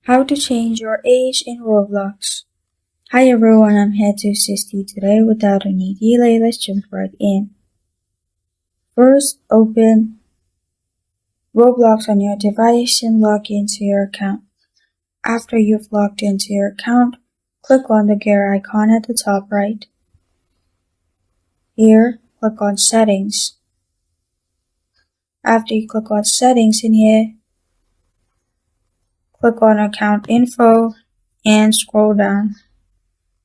How to change your age in Roblox. Hi everyone, I'm here to assist you today. Without any delay, let's jump right in. First, open Roblox on your device and log into your account. After you've logged into your account, click on the gear icon at the top right. Here, click on Settings. After you click on Settings in here, click on Account Info and scroll down.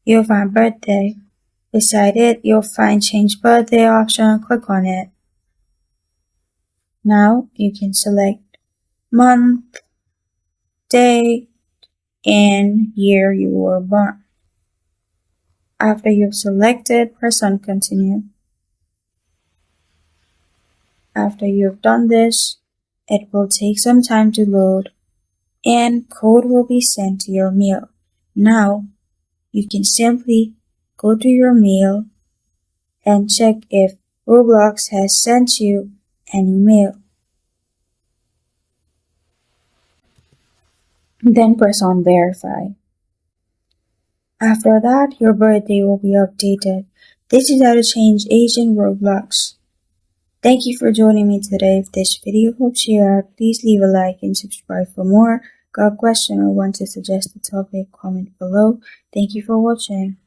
You'll find Birthday. Beside it, you'll find Change Birthday option. Click on it. Now you can select month, day, and year you were born. After you've selected, press on Continue. After you've done this, it will take some time to load and code will be sent to your mail. Now, you can simply go to your mail and check if Roblox has sent you any mail. Then press on Verify. After that, your birthday will be updated. This is how to change age in Roblox. Thank you for joining me today. If this video helps you out, please leave a like and subscribe for more. Got a question or want to suggest a topic, comment below. Thank you for watching.